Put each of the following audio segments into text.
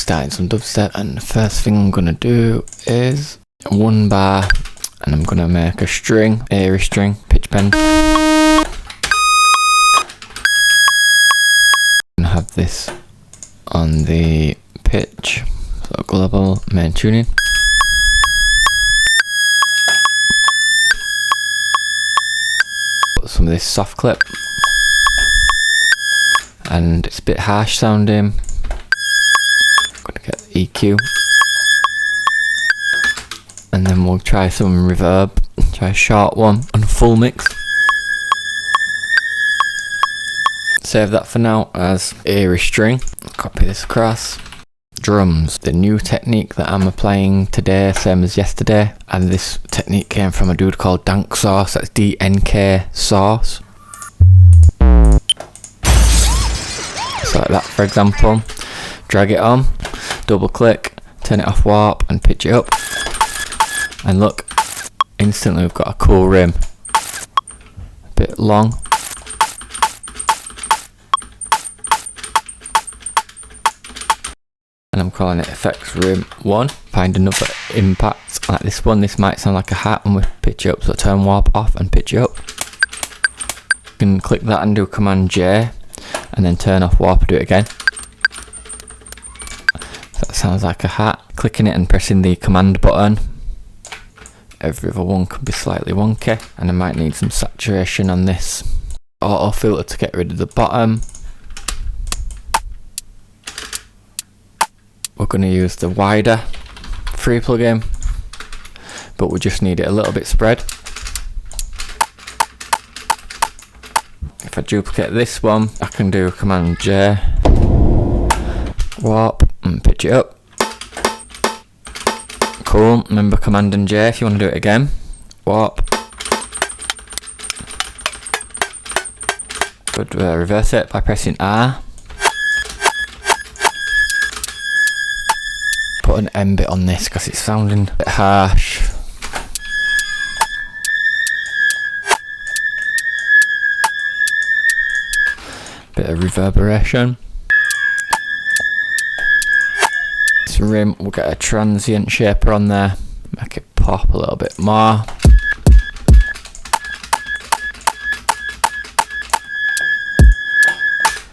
starting some dubstep, and the first thing I'm gonna do is 1 bar, and I'm gonna make a string, airy string, pitch bend. And have this on the pitch, so global main tuning. Put some of this soft clip, and it's a bit harsh sounding. I'm gonna get the EQ, and then we'll try some reverb, try a short one on full mix. Save that for now as airy string. Copy this across. Drums, the new technique that I'm applying today, same as yesterday, and this technique came from a dude called Dank Sauce. That's DNK Sauce. So like that, for example. Drag it on, double click, turn it off warp, and pitch it up. And look, instantly we've got a cool rim. A bit long. And I'm calling it effects rim 1. Find another impact like this one. This might sound like a hat when we pitch it up, so turn warp off and pitch it up. You can click that and do Command J, and then turn off warp and do it again. So that sounds like a hat. Clicking it and pressing the command button. Every other one could be slightly wonky, and I might need some saturation on this auto filter to get rid of the bottom. We're going to use the wider free plugin, but we just need it a little bit spread. If I duplicate this one, I can do Command J, warp, and pitch it up. Cool. Remember Command and J if you want to do it again. Warp. Could reverse it by pressing R. Put an M bit on this because it's sounding a bit harsh. Bit of reverberation. This rim, we'll get a transient shaper on there, make it pop a little bit more.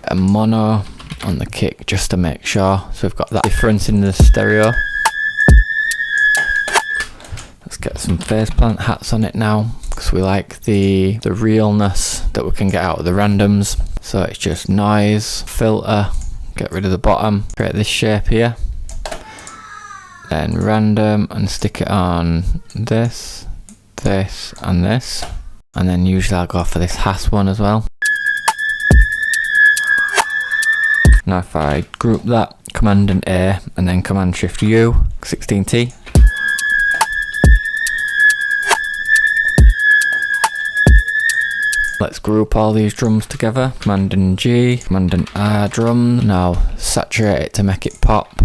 A mono on the kick just to make sure, so we've got that difference in the stereo. Let's get some phase plant hats on it now, because we like the realness that we can get out of the randoms. So it's just noise, filter, get rid of the bottom, create this shape here, then random, and stick it on this, this, and this, and then usually I'll go for this Hass one as well. Now if I group that, Command and A, and then Command Shift U, 16T. Let's group all these drums together. Command and G, Command and R drum. Now saturate it to make it pop.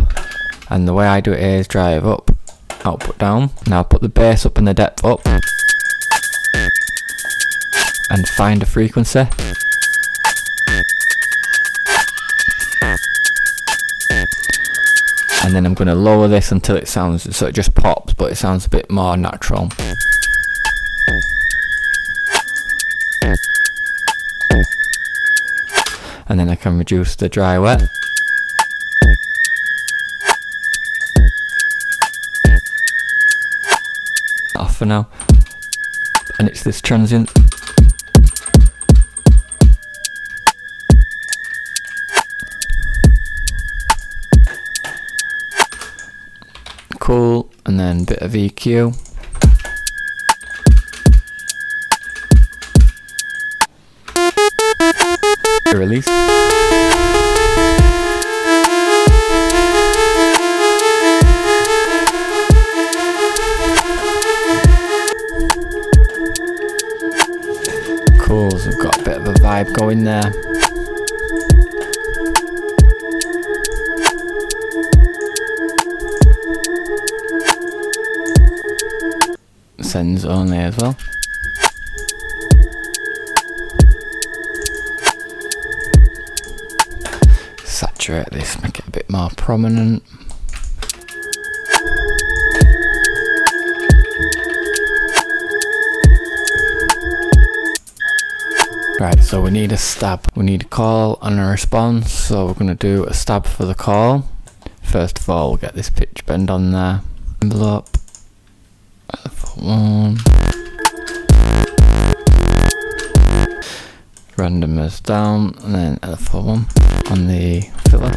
And the way I do it is drive up, output down. Now put the bass up and the depth up. And find a frequency. And then I'm going to lower this until it sounds, so it just pops, but it sounds a bit more natural. And then I can reduce the dry wet. Off for now. And it's this transient. Cool, and then a bit of EQ. Release. Cool, so we've got a bit of a vibe going there. Sends only as well. saturate this, make it a bit more prominent. Right, so we need a stab. We need a call and a response, so we're going to do a stab for the call. First of all, we'll get this pitch bend on there. Envelope. One. Randomers down, and then L41 on the filler.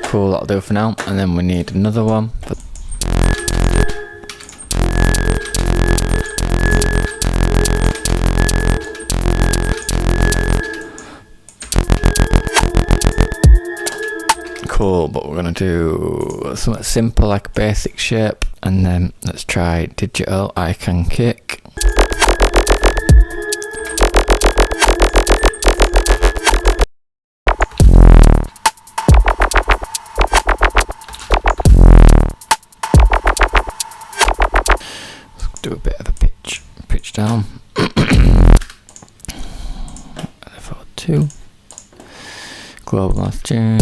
Cool, that'll do for now, and then we need another one. Cool, but we're gonna do something simple like a basic shape, and then let's try digital icon kick. Let's do a bit of a pitch down. 4-2. Global last tune.